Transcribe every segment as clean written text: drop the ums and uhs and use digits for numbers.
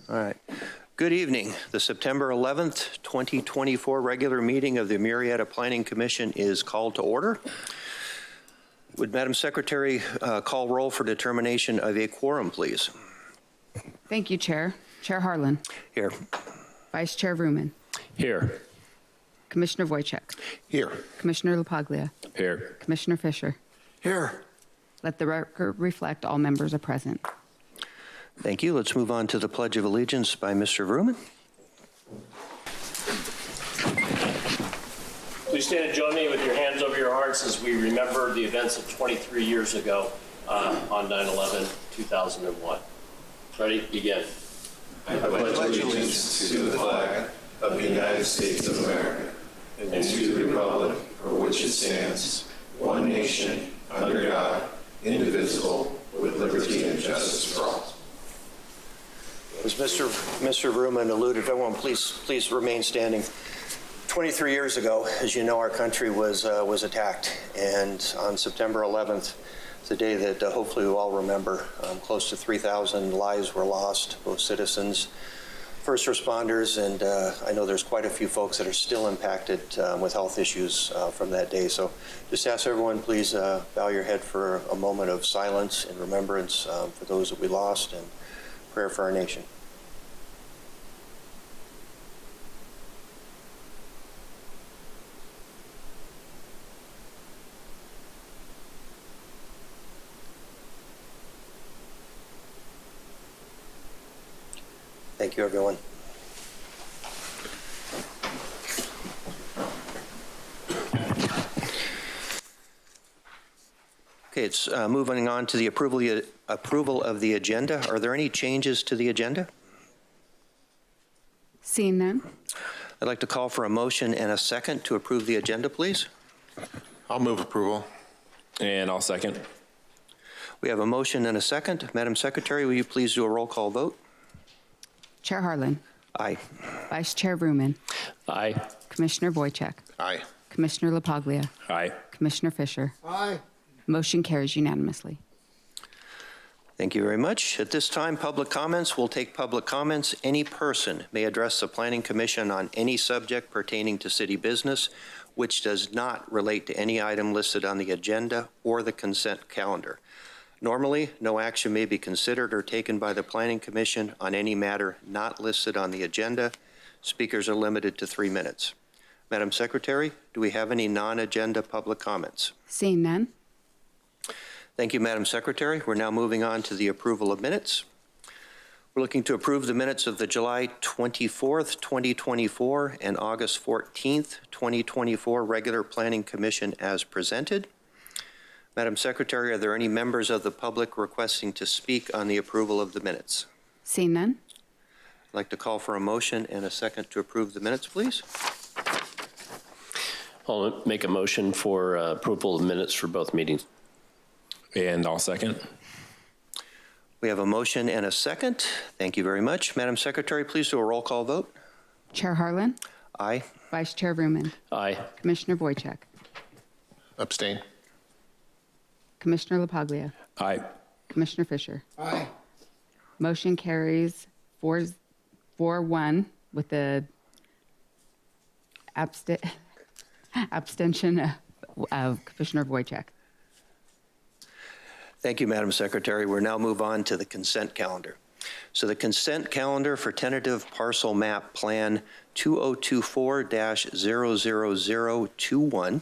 All right. Good evening. The September 11th, 2024 regular meeting of the Murrieta Planning Commission is called to order. Would Madam Secretary call roll for determination of a quorum, please? Thank you, Chair. Chair Harlan. Here. Vice Chair Vrooman. Here. Commissioner Wojcik. Here. Commissioner LaPaglia. Here. Commissioner Fisher. Here. Let the record reflect all members are present. Thank you. Let's move on to the Pledge of Allegiance by Mr. Vrooman. Please stand and join me with your hands over your hearts as we remember the events of 23 years ago on 9/11/2001. Ready? Begin. I pledge allegiance to the flag of the United States of America and to the republic for which it stands, one nation, under God, indivisible, with liberty and justice for all. As Mr. Vrooman alluded, everyone please remain standing. 23 years ago, as you know, our country was attacked, and on September 11th, the day that hopefully we all remember, close to 3,000 lives were lost, both citizens, first responders, and I know there's quite a few folks that are still impacted with health issues from that day. So just ask everyone, please bow your head for a moment of silence and remembrance for those that we lost, and prayer for our nation. Thank you, everyone. Okay, it's moving on to the approval of the agenda. Are there any changes to the agenda? Seeing none. I'd like to call for a motion and a second to approve the agenda, please. I'll move approval. And I'll second. We have a motion and a second. Madam Secretary, will you please do a roll call vote? Chair Harlan. Aye. Vice Chair Vrooman. Aye. Commissioner Wojcik. Aye. Commissioner LaPaglia. Aye. Commissioner Fisher. Aye. Motion carries unanimously. Thank you very much. At this time, public comments. We'll take public comments. Any person may address the Planning Commission on any subject pertaining to city business, which does not relate to any item listed on the agenda or the consent calendar. Normally, no action may be considered or taken by the Planning Commission on any matter not listed on the agenda. Speakers are limited to 3 minutes. Madam Secretary, do we have any non-agenda public comments? Seeing none. Thank you, Madam Secretary. We're now moving on to the approval of minutes. We're looking to approve the minutes of the July 24th, 2024 and August 14th, 2024 regular Planning Commission as presented. Madam Secretary, are there any members of the public requesting to speak on the approval of the minutes? Seeing none. I'd like to call for a motion and a second to approve the minutes, please. I'll make a motion for approval of minutes for both meetings. And I'll second. We have a motion and a second. Thank you very much. Madam Secretary, please do a roll call vote. Chair Harlan. Aye. Vice Chair Vrooman. Aye. Commissioner Wojcik. Abstain. Commissioner LaPaglia. Aye. Commissioner Fisher. Aye. Motion carries 4-1 with the abstention of Commissioner Wojcik. Thank you, Madam Secretary. We'll now move on to the consent calendar. So the consent calendar for tentative parcel map plan 2024-00021.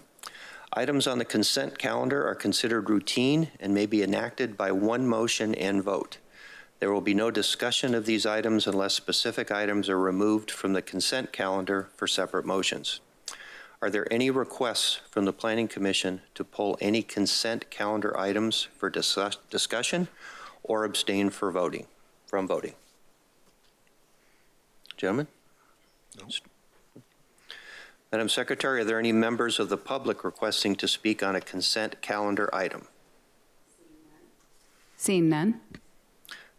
Items on the consent calendar are considered routine and may be enacted by one motion and vote. There will be no discussion of these items unless specific items are removed from the consent calendar for separate motions. Are there any requests from the Planning Commission to pull any consent calendar items for discussion or abstain from voting? Gentlemen? No. Madam Secretary, are there any members of the public requesting to speak on a consent calendar item? Seeing none.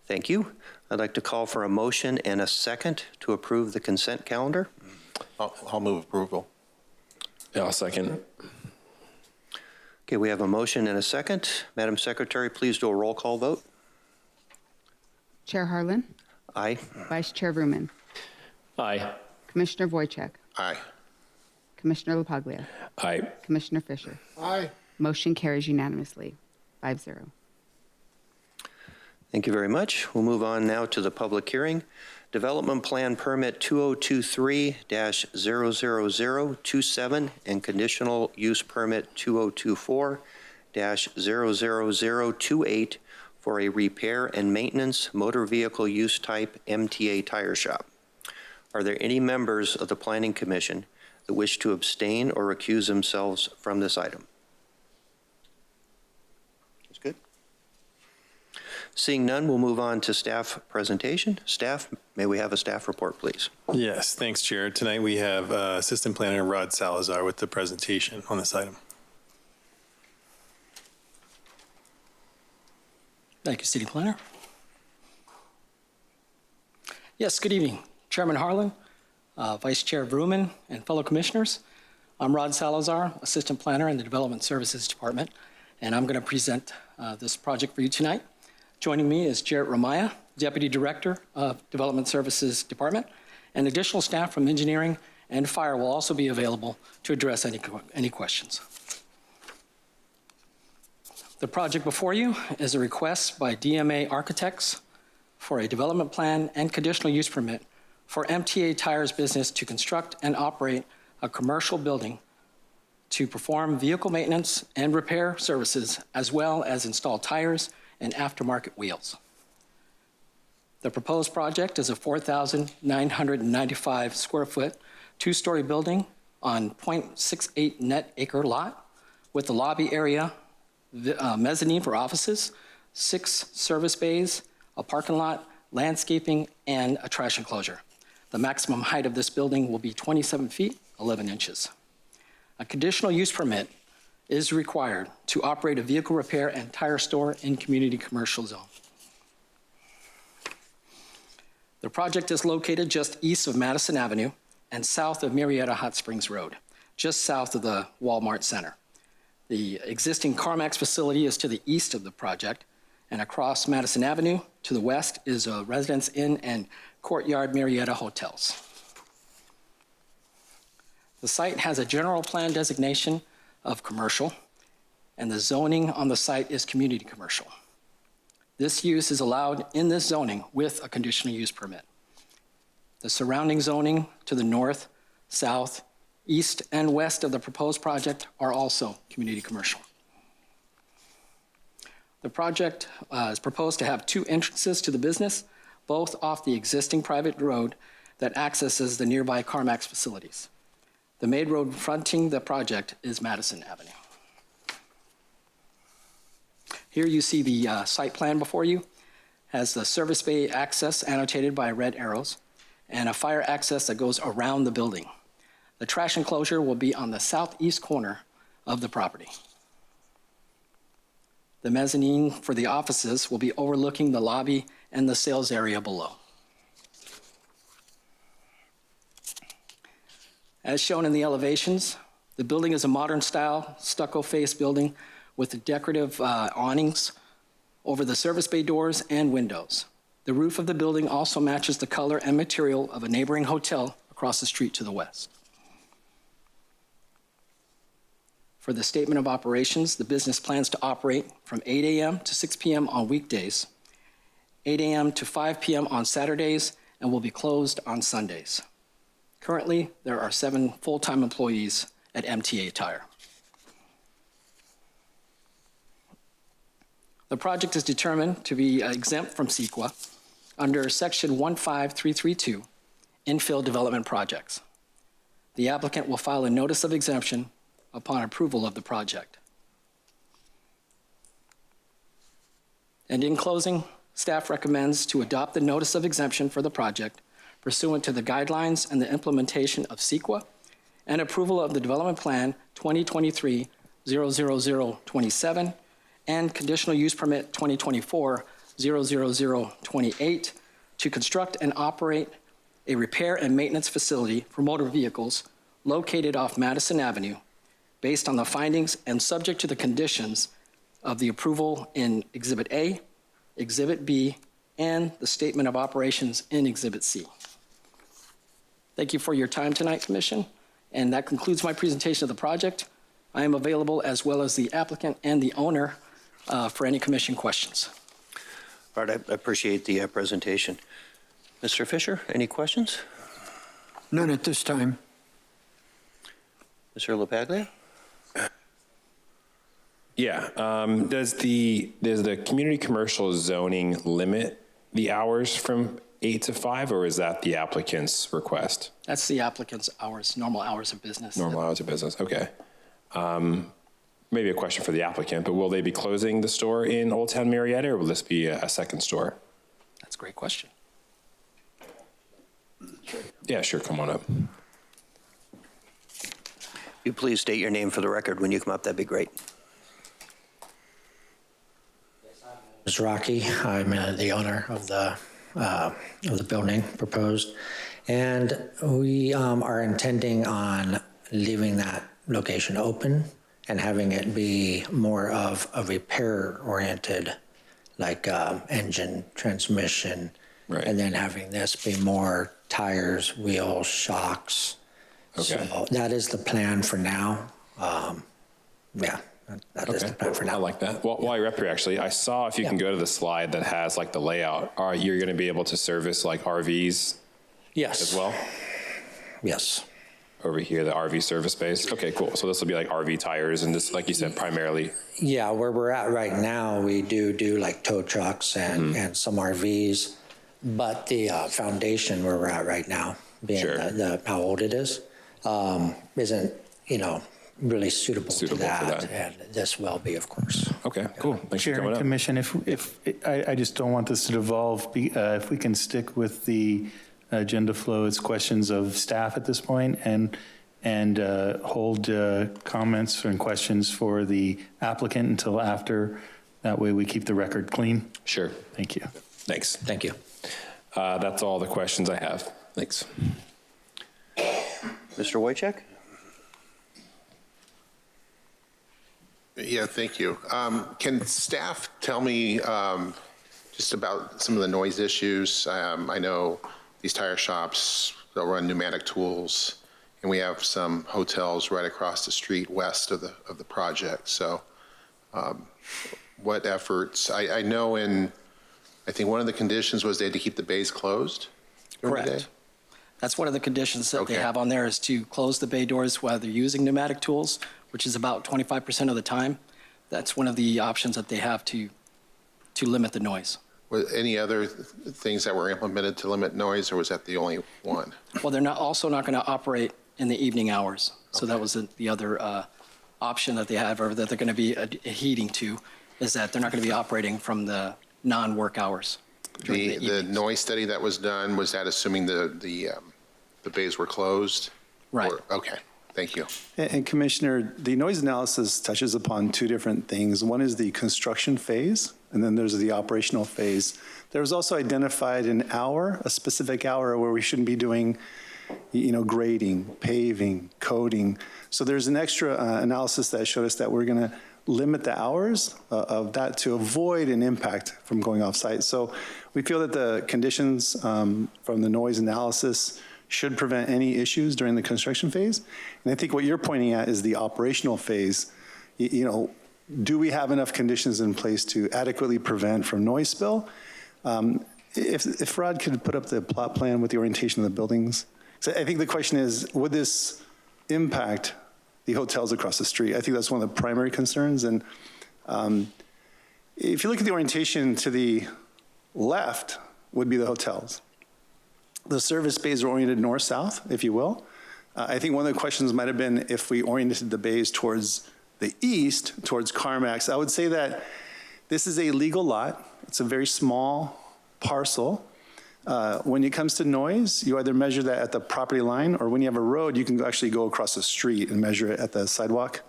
Thank you. I'd like to call for a motion and a second to approve the consent calendar. I'll move approval. I'll second. Okay, we have a motion and a second. Madam Secretary, please do a roll call vote. Chair Harlan. Aye. Vice Chair Ruman, Aye. Commissioner Wojcik, Aye. Commissioner LaPaglia, Aye. Commissioner Fisher. Aye. Motion carries unanimously, 5-0. Thank you very much. We'll move on now to the public hearing. Development Plan Permit 2023-00027 and Conditional Use Permit 2024-00028 for a repair and maintenance motor vehicle use type MTA tire shop. Are there any members of the Planning Commission that wish to abstain or recuse themselves from this item? That's good. Seeing none, we'll move on to staff presentation. Staff, may we have a staff report, please? Yes, thanks, Chair. Tonight we have Assistant Planner Rod Salazar with the presentation on this item. Thank you, City Planner. Yes, good evening, Chairman Harlan, Vice Chair Vrooman, and fellow commissioners. I'm Rod Salazar, Assistant Planner in the Development Services Department, and I'm going to present this project for you tonight. Joining me is Jarrett Ramaya, Deputy Director of Development Services Department, and additional staff from Engineering and Fire will also be available to address any questions. The project before you is a request by DMA Architects for a development plan and conditional use permit for MTA Tires business to construct and operate a commercial building to perform vehicle maintenance and repair services, as well as install tires and aftermarket wheels. The proposed project is a 4,995 square foot, two-story building on 0.68 net acre lot with a lobby area, mezzanine for offices, 6 service bays, a parking lot, landscaping, and a trash enclosure. The maximum height of this building will be 27 feet, 11 inches. A conditional use permit is required to operate a vehicle repair and tire store in community commercial zone. The project is located just east of Madison Avenue and south of Murrieta Hot Springs Road, just south of the Walmart Center. The existing CarMax facility is to the east of the project, and across Madison Avenue to the west is a Residence Inn and Courtyard Murrieta hotels. The site has a general plan designation of commercial, and the zoning on the site is community commercial. This use is allowed in this zoning with a conditional use permit. The surrounding zoning to the north, south, east, and west of the proposed project are also community commercial. The project is proposed to have 2 entrances to the business, both off the existing private road that accesses the nearby CarMax facilities. The main road fronting the project is Madison Avenue. Here you see the site plan before you. Has the service bay access annotated by red arrows and a fire access that goes around the building. The trash enclosure will be on the southeast corner of the property. The mezzanine for the offices will be overlooking the lobby and the sales area below. As shown in the elevations, the building is a modern style stucco face building with decorative awnings over the service bay doors and windows. The roof of the building also matches the color and material of a neighboring hotel across the street to the west. For the statement of operations, the business plans to operate from 8 a.m. to 6 p.m. on weekdays, 8 a.m. to 5 p.m. on Saturdays, and will be closed on Sundays. Currently, there are 7 full-time employees at MTA Tire. The project is determined to be exempt from CEQA under Section 15332, Infill Development Projects. The applicant will file a notice of exemption upon approval of the project. And in closing, staff recommends to adopt the notice of exemption for the project pursuant to the guidelines and the implementation of CEQA and approval of the development plan 2023-00027 and conditional use permit 2024-00028 to construct and operate a repair and maintenance facility for motor vehicles located off Madison Avenue based on the findings and subject to the conditions of the approval in Exhibit A, Exhibit B, and the Statement of Operations in Exhibit C. Thank you for your time tonight, Commission, and that concludes my presentation of the project. I am available, as well as the applicant and the owner, for any Commission questions. All right, I appreciate the presentation. Mr. Fisher, any questions? None at this time. Mr. LaPaglia? Yeah, does the community commercial zoning limit the hours from 8 to 5, or is that the applicant's request? That's the applicant's hours, normal hours of business. Normal hours of business, okay. Maybe a question for the applicant, but will they be closing the store in Old Town Murrieta, or will this be a second store? That's a great question. Yeah, sure, come on up. You please state your name for the record when you come up, that'd be great. Is Rocky. I'm the owner of the building proposed, and we are intending on leaving that location open and having it be more of a repair-oriented, like engine, transmission, Right. and then having this be more tires, wheels, shocks. Okay. So that is the plan for now. Yeah. That is the plan for now. I like that. Well, while you're up here, actually, I saw if you can go to the slide that has like the layout, you're going to be able to service like RVs Yes. as well? Yes. Over here, the RV service space. Okay, cool. So this will be like RV tires and this, like you said, primarily. Yeah, where we're at right now, we do like tow trucks and some RVs, but the foundation where we're at right now, being Sure. how old it is, isn't, really suitable to Suitable for that. that. And this will be, of course. Okay, cool. Thanks for Chair coming and up. Commission, if I just don't want this to devolve, if we can stick with the agenda flow, it's questions of staff at this point, and hold comments and questions for the applicant until after. That way we keep the record clean. Sure. Thank you. Thanks. Thank you. That's all the questions I have. Thanks. Mr. Wojciech? Yeah, thank you. Can staff tell me just about some of the noise issues? I know these tire shops, they'll run pneumatic tools, and we have some hotels right across the street west of the project. So what efforts? I know I think one of the conditions was they had to keep the bays closed during the day? Correct. That's one of the conditions that they Okay. have on there, is to close the bay doors while they're using pneumatic tools, which is about 25% of the time. That's one of the options that they have to limit the noise. Were any other things that were implemented to limit noise, or was that the only one? Well, they're also not going to operate in the evening hours. So that was the other option that they have, or that they're going to be adhering to, is that they're not going to be operating from the non-work hours. during The evenings. noise study that was done, was that assuming the bays were closed? Right. Okay, thank you. And Commissioner, the noise analysis touches upon two different things. One is the construction phase, and then there's the operational phase. There was also identified an hour, a specific hour where we shouldn't be doing, grading, paving, coating. So there's an extra analysis that showed us that we're going to limit the hours of that to avoid an impact from going off-site. So we feel that the conditions from the noise analysis should prevent any issues during the construction phase. And I think what you're pointing at is the operational phase. Do we have enough conditions in place to adequately prevent from noise spill? If Rod could put up the plot plan with the orientation of the buildings. So I think the question is, would this impact the hotels across the street? I think that's one of the primary concerns. And if you look at the orientation to the left would be the hotels. The service bays are oriented north-south, if you will. I think one of the questions might have been if we oriented the bays towards the east, towards CarMax. I would say that this is a legal lot. It's a very small parcel. When it comes to noise, you either measure that at the property line, or when you have a road, you can actually go across the street and measure it at the sidewalk,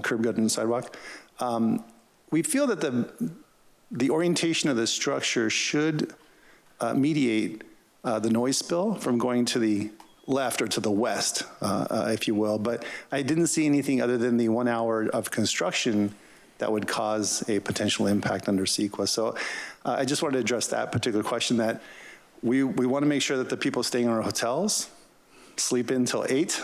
curb gutter and sidewalk. We feel that the orientation of the structure should mediate the noise spill from going to the left or to the west, if you will. But I didn't see anything other than the 1 hour of construction that would cause a potential impact under CEQA. So I just wanted to address that particular question, that we want to make sure that the people staying in our hotels sleep until 8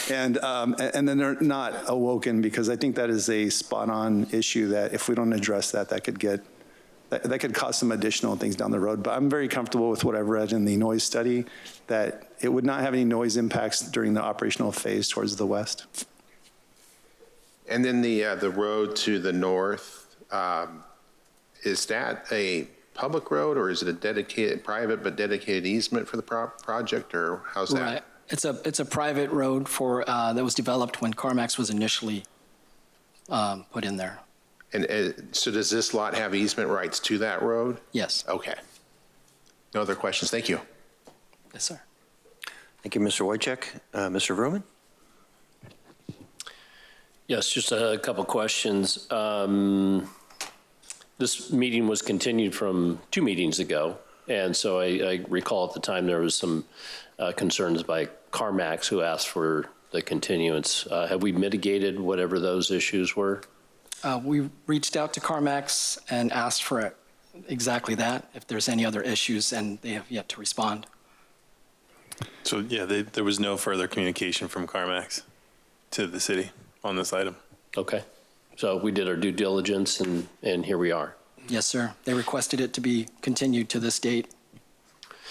and then they're not awoken, because I think that is a spot on issue that if we don't address that, that could cause some additional things down the road. But I'm very comfortable with what I've read in the noise study, that it would not have any noise impacts during the operational phase towards the west. And then the road to the north, is that a public road, or is it a dedicated, private but dedicated easement for the project, or how's that? Right. It's a private road for, that was developed when CarMax was initially put in there. And so does this lot have easement rights to that road? Yes. Okay. No other questions? Thank you. Yes, sir. Thank you, Mr. Wojcik. Mr. Vrooman? Yes, just a couple questions. This meeting was continued from 2 meetings ago, and so I recall at the time there was some concerns by CarMax who asked for the continuance. Have we mitigated whatever those issues were? We reached out to CarMax and asked for exactly that, if there's any other issues, and they have yet to respond. So, yeah, there was no further communication from CarMax to the city on this item. Okay. So we did our due diligence, and here we are. Yes, sir. They requested it to be continued to this date.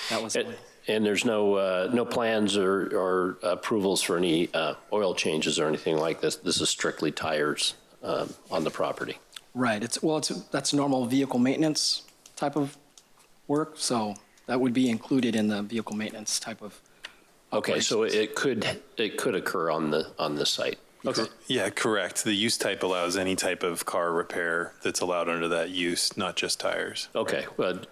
That was it. And there's no plans or approvals for any oil changes or anything like this? This is strictly tires on the property? Right. That's normal vehicle maintenance type of work, so that would be included in the vehicle maintenance type of Okay, so it could occur on the site. Okay. Yeah, correct. The use type allows any type of car repair that's allowed under that use, not just tires. Okay, but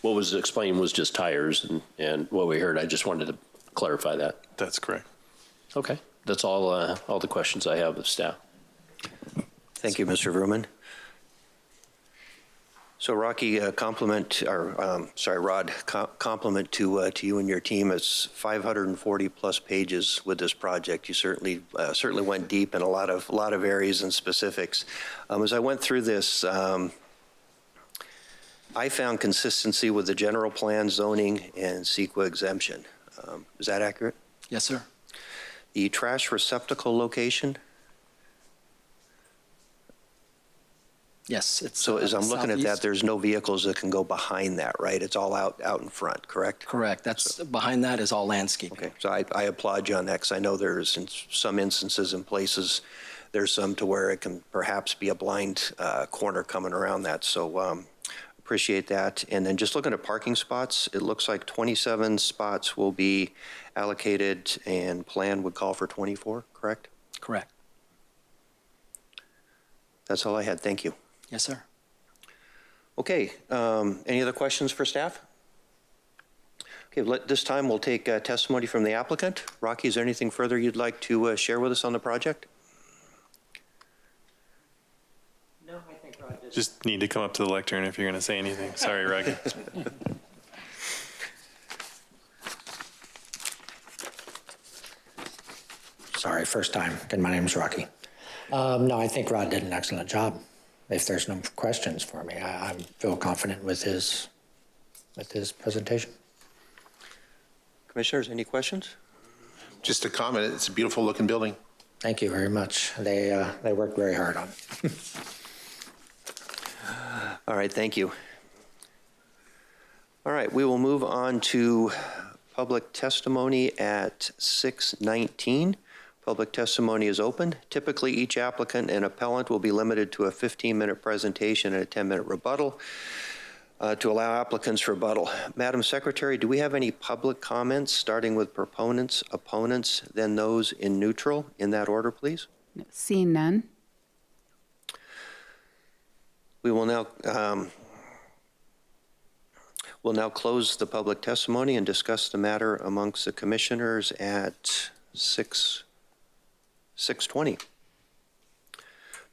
what was explained was just tires and what we heard. I just wanted to clarify that. That's correct. Okay, that's all the questions I have of staff. Thank you, Mr. Vrooman. So Rocky, Rod, compliment to you and your team. It's 540 plus pages with this project. You certainly went deep in a lot of areas and specifics. As I went through this, I found consistency with the general plan, zoning, and CEQA exemption. Is that accurate? Yes, sir. The trash receptacle location. Yes, it's So as I'm looking at that, southeast. there's no vehicles that can go behind that, right? It's all out in front, correct? Correct. That's behind that is all landscaping. Okay, so I applaud you on that, because I know there's in some instances and places, there's some to where it can perhaps be a blind corner coming around that. So appreciate that. And then just looking at parking spots, it looks like 27 spots will be allocated, and plan would call for 24, correct? Correct. That's all I had. Thank you. Yes, sir. Okay, any other questions for staff? Okay, this time we'll take testimony from the applicant. Rocky, is there anything further you'd like to share with us on the project? No, I think Rod did. Just need to come up to the lectern if you're going to say anything. Sorry, Rocky. Sorry, first time. Again, my name is Rocky. No, I think Rod did an excellent job. If there's no questions for me, I feel confident with his presentation. Commissioners, any questions? Just a comment, it's a beautiful looking building. Thank you very much. They worked very hard on it. All right, thank you. All right, we will move on to public testimony at 6:19. Public testimony is open. Typically, each applicant and appellant will be limited to a 15-minute presentation and a 10-minute rebuttal to allow applicants rebuttal. Madam Secretary, do we have any public comments, starting with proponents, opponents, then those in neutral? In that order, please. Seeing none. We will now we'll now close the public testimony and discuss the matter amongst the commissioners at 6:20.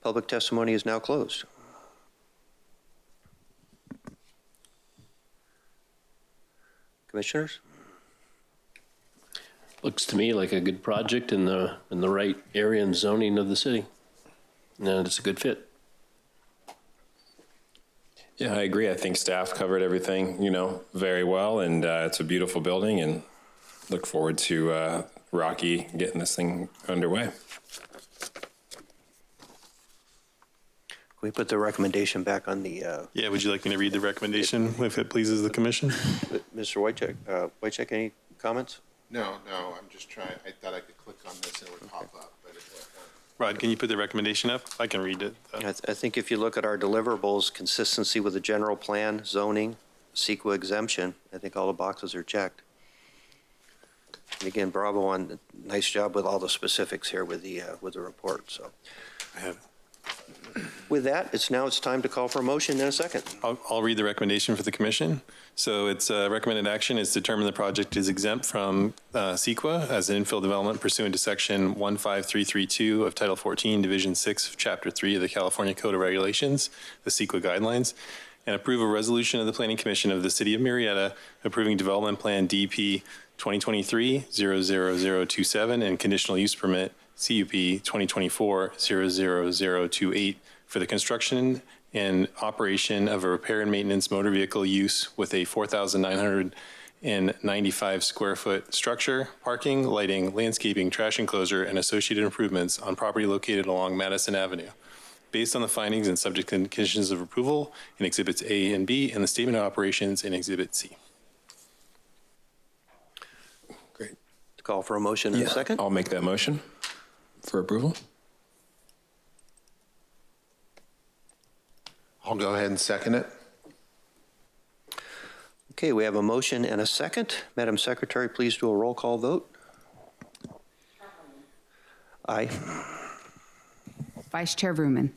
Public testimony is now closed. Commissioners? Looks to me like a good project in the right area and zoning of the city. And it's a good fit. Yeah, I agree. I think staff covered everything, very well, and it's a beautiful building, and look forward to Rocky getting this thing underway. Can we put the recommendation back on the, Yeah, would you like me to read the recommendation if it pleases the commission? Mr. Wojciech, any comments? No, I'm just trying, I thought I could click on this and it would pop up, but it won't. Rod, can you put the recommendation up? I can read it. I think if you look at our deliverables, consistency with the general plan, zoning, CEQA exemption, I think all the boxes are checked. And again, bravo on, nice job with all the specifics here with the report, so. I have. With that, it's time to call for a motion in a second. I'll read the recommendation for the commission. So its recommended action is to determine the project is exempt from CEQA as an infill development pursuant to section 15332 of Title 14, Division 6 of Chapter 3 of the California Code of Regulations, the CEQA guidelines, and approve a resolution of the Planning Commission of the City of Murrieta approving Development Plan DP 2023-00027 and Conditional Use Permit CUP 2024-00028 for the construction and operation of a repair and maintenance motor vehicle use with a 4,995 square foot structure, parking, lighting, landscaping, trash enclosure, and associated improvements on property located along Madison Avenue. Based on the findings and subject to conditions of approval in Exhibits A and B and the Statement of Operations in Exhibit C. Great. To call for a motion in a second? I'll make that motion for approval. I'll go ahead and second it. Okay, we have a motion and a second. Madam Secretary, please do a roll call vote. Aye. Vice Chair Vrooman.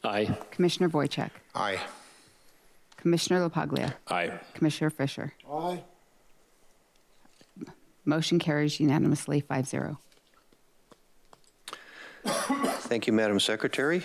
Aye. Commissioner Wojciech. Aye. Commissioner LaPaglia. Aye. Commissioner Fisher. Aye. Motion carries unanimously 5-0. Thank you, Madam Secretary.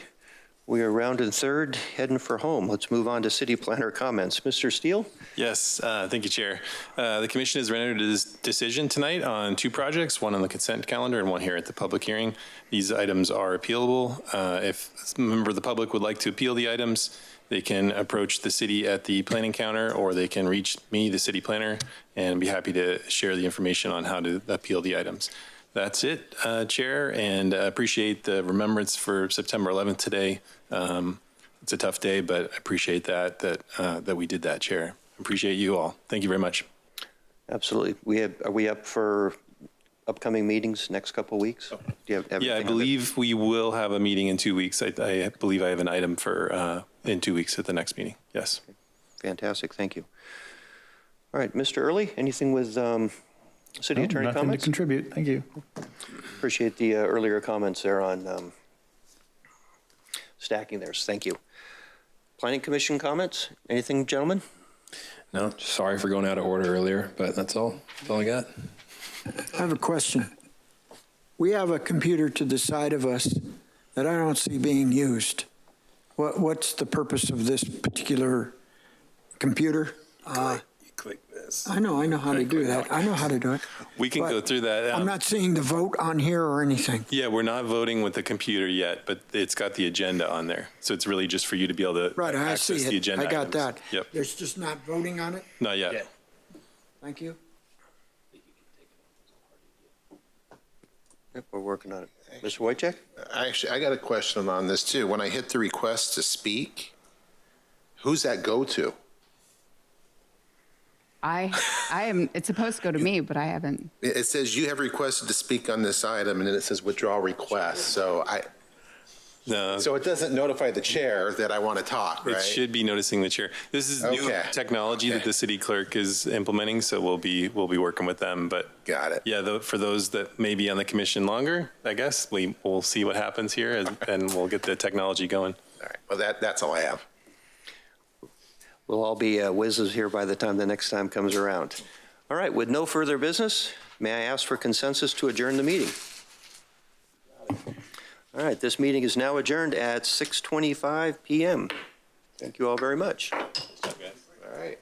We are round in third, heading for home. Let's move on to city planner comments. Mr. Steele? Yes, thank you, Chair. The commission has rendered a decision tonight on two projects, one on the consent calendar and one here at the public hearing. These items are appealable. If a member of the public would like to appeal the items, they can approach the city at the planning counter, or they can reach me, the city planner, and be happy to share the information on how to appeal the items. That's it, Chair, and appreciate the remembrance for September 11th today. It's a tough day, but I appreciate that we did that, Chair. Appreciate you all. Thank you very much. Absolutely. Are we up for upcoming meetings next couple of weeks? Do you have Yeah, I everything believe we will have a meeting in 2 weeks. I believe I have an item for in 2 weeks at the next meeting. Yes. Fantastic. Thank you. All right, Mr. Early, anything with city attorney Nothing comments? to contribute. Thank you. Appreciate the earlier comments there on stacking theirs. Thank you. Planning Commission comments? Anything, gentlemen? No, sorry for going out of order earlier, but that's all. That's all I got. I have a question. We have a computer to the side of us that I don't see being used. What's the purpose of this particular computer? You click this. I know how to do that. I know how to do it. We can But go through that. I'm not seeing the vote on here or anything. Yeah, we're not voting with the computer yet, but it's got the agenda on there. So it's really just for you to be able to Right, I see access the it. agenda I got items. that. Yep, There's just not voting on it? not yet. Thank you. Yep, we're working on it. Mr. Wojciech? Actually, I got a question on this too. When I hit the request to speak, who's that go to? It's supposed to go to me, but I haven't. It says you have requested to speak on this item, and then it says withdraw request. So No, it doesn't notify the chair that I want to talk, right? it should be noticing the chair. This is new Okay. technology that the city clerk is implementing, so we'll be working with them. But Got it. yeah, for those that may be on the commission longer, I guess we'll see what happens here, and we'll get the technology going. All right. Well, that's all I have. We'll all be whizzes here by the time the next time comes around. All right, with no further business, may I ask for consensus to adjourn the meeting? All right, this meeting is now adjourned at 6:25 p.m. Thank you all very much. All right.